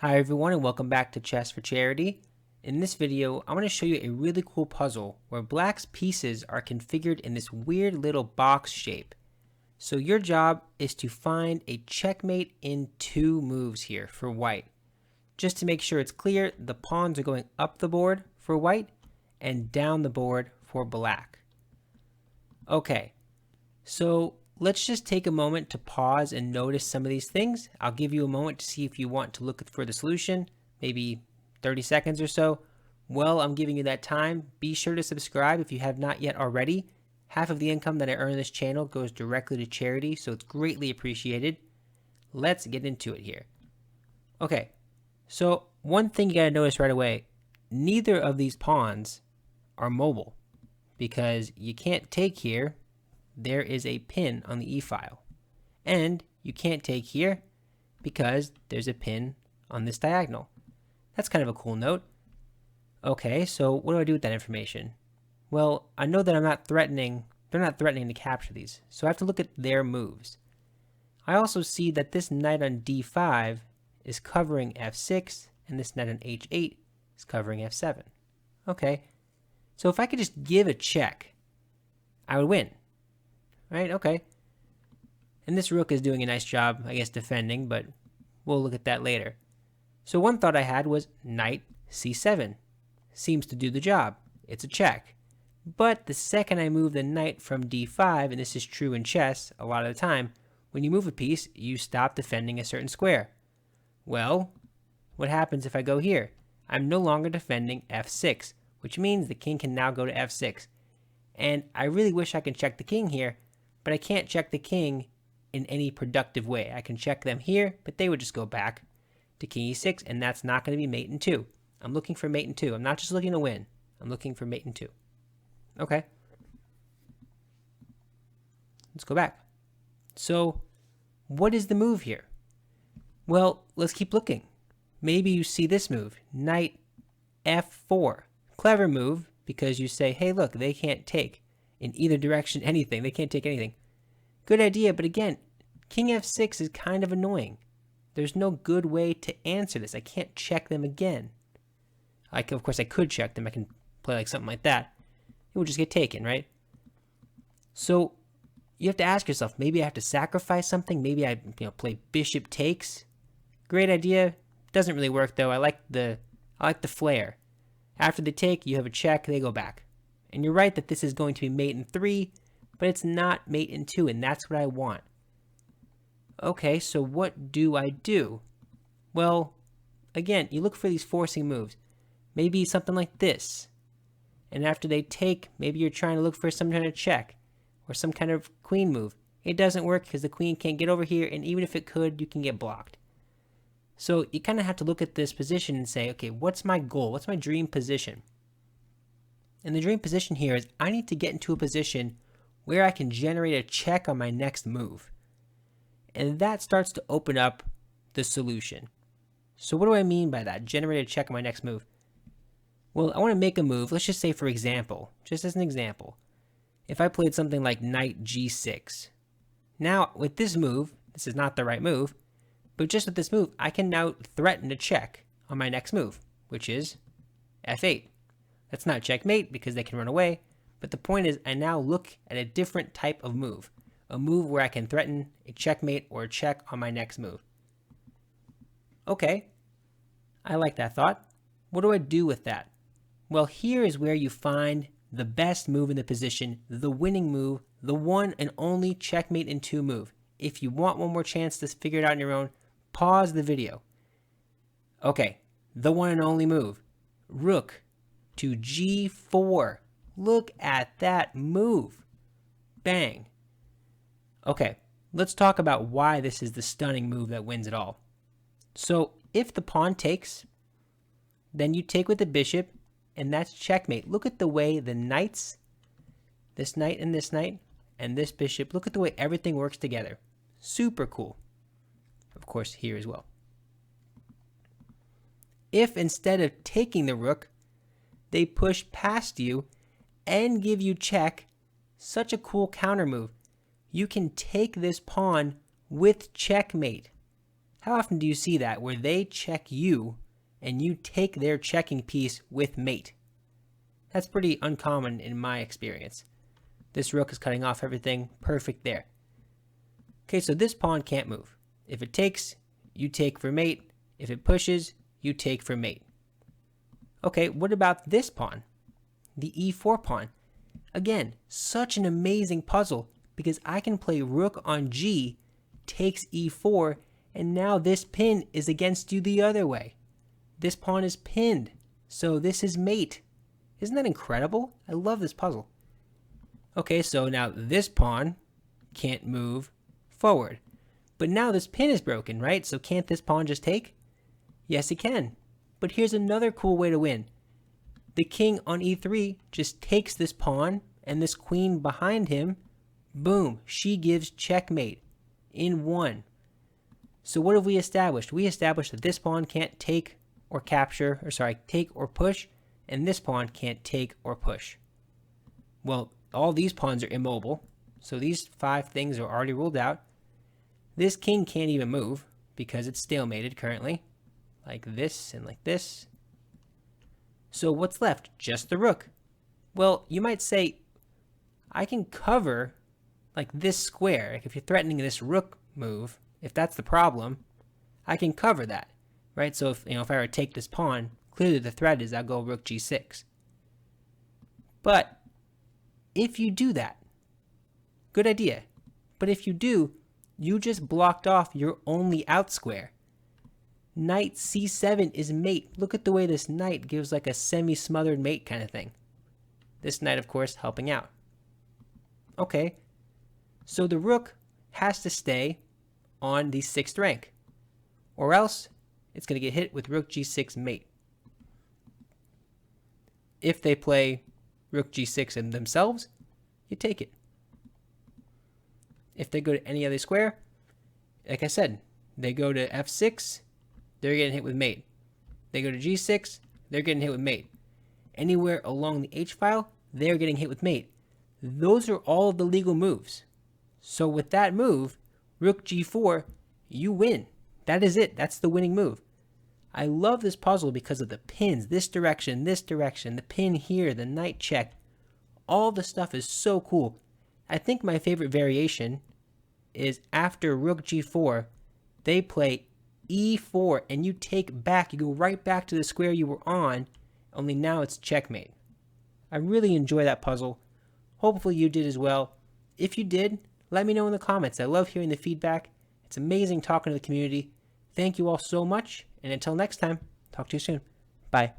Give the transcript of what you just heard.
Hi everyone and welcome back to Chess for Charity. In this video, I'm going to show you a really cool puzzle where black's pieces are configured in this weird little box shape. So your job is to find a checkmate in 2 moves here for white. Just to make sure it's clear, the pawns are going up the board for white and down the board for black. Okay, so let's just take a moment to pause and notice some of these things. I'll give you a moment to see if you want to look for the solution, maybe 30 seconds or so. Well, I'm giving you that time. Be sure to subscribe if you have not yet already. Half of the income that I earn in this channel goes directly to charity, so it's greatly appreciated. Let's get into it here. Okay, so one thing you gotta notice right away, neither of these pawns are mobile because you can't take here. There is a pin on the e-file. And you can't take here because there's a pin on this diagonal. That's kind of a cool note. Okay, so what do I do with that information? Well, I know that they're not threatening to capture these, so I have to look at their moves. I also see that this knight on d5 is covering f6, and this knight on h8 is covering f7. Okay, so if I could just give a check, I would win. Right, okay. And this rook is doing a nice job, I guess, defending, but we'll look at that later. So one thought I had was knight c7. Seems to do the job. It's a check. But the second I move the knight from d5, and this is true in chess a lot of the time, when you move a piece, you stop defending a certain square. Well, what happens if I go here? I'm no longer defending f6, which means the king can now go to f6. And I really wish I could check the king here, but I can't check the king in any productive way. I can check them here, but they would just go back to king e6, and that's not going to be mate in 2. I'm looking for mate in 2. I'm not just looking to win. I'm looking for mate in 2. Okay. Let's go back. So, what is the move here? Well, let's keep looking. Maybe you see this move, knight f4. Clever move, because you say, hey, look, they can't take in either direction anything. They can't take anything. Good idea, but again, king f6 is kind of annoying. There's no good way to answer this. I can't check them again. Of course, I could check them. I can play like something like that. It would just get taken, right? So you have to ask yourself, maybe I have to sacrifice something. Maybe I play bishop takes. Great idea. Doesn't really work though. I like the flair. After they take, you have a check, they go back. And you're right that this is going to be mate in 3, but it's not mate in 2, and that's what I want. Okay, so what do I do? Well, again, you look for these forcing moves. Maybe something like this. And after they take, maybe you're trying to look for some kind of check or some kind of queen move. It doesn't work because the queen can't get over here, and even if it could, you can get blocked. So you kind of have to look at this position and say, okay, what's my goal? What's my dream position? And the dream position here is I need to get into a position where I can generate a check on my next move. And that starts to open up the solution. So what do I mean by that? Generate a check on my next move. Well, I want to make a move. Let's just say, for example, just as an example, if I played something like knight g6. Now, with this move, this is not the right move, but just with this move, I can now threaten a check on my next move, which is f8. That's not checkmate because they can run away, but the point is I now look at a different type of move, a move where I can threaten a checkmate or a check on my next move. Okay, I like that thought. What do I do with that? Well, here is where you find the best move in the position, the winning move, the one and only checkmate in 2 move. If you want one more chance to figure it out on your own, pause the video. Okay, the one and only move. Rook to g4. Look at that move. Bang. Okay, let's talk about why this is the stunning move that wins it all. So if the pawn takes, then you take with the bishop, and that's checkmate. Look at the way the knights, this knight and this bishop, look at the way everything works together. Super cool. Of course, here as well. If instead of taking the rook, they push past you and give you check, such a cool counter move. You can take this pawn with checkmate. How often do you see that where they check you and you take their checking piece with mate? That's pretty uncommon in my experience. This rook is cutting off everything. Perfect there. Okay, so this pawn can't move. If it takes, you take for mate. If it pushes, you take for mate. Okay, what about this pawn? The e4 pawn. Again, such an amazing puzzle because I can play rook on g, takes e4, and now this pin is against you the other way. This pawn is pinned, so this is mate. Isn't that incredible? I love this puzzle. Okay, so now this pawn can't move forward. But now this pin is broken, right? So can't this pawn just take? Yes, it can. But here's another cool way to win. The king on e3 just takes this pawn and this queen behind him. Boom, she gives checkmate in one. So what have we established? We established that this pawn can't take or capture, take or push, and this pawn can't take or push. Well, all these pawns are immobile, so these 5 things are already ruled out. This king can't even move because it's stalemated currently, like this and like this. So what's left? Just the rook. Well, you might say, I can cover like this square. Like if you're threatening this rook move, if that's the problem, I can cover that, right? So if I were to take this pawn, clearly the threat is I'll go rook g6. But if you do that, good idea. But if you do, you just blocked off your only out square. Knight c7 is mate. Look at the way this knight gives like a semi-smothered mate kind of thing. This knight, of course, helping out. Okay, so the rook has to stay on the 6th rank, or else it's going to get hit with rook g6 mate. If they play rook g6 in themselves, you take it. If they go to any other square, like I said, they go to f6, they're getting hit with mate. They go to g6, they're getting hit with mate. Anywhere along the h-file, they're getting hit with mate. Those are all of the legal moves. So with that move, rook g4, you win. That is it. That's the winning move. I love this puzzle because of the pins, this direction, the pin here, the knight check. All the stuff is so cool. I think my favorite variation is after rook g4, they play e4 and you take back, you go right back to the square you were on, only now it's checkmate. I really enjoy that puzzle. Hopefully you did as well. If you did, let me know in the comments. I love hearing the feedback. It's amazing talking to the community. Thank you all so much, and until next time, talk to you soon. Bye.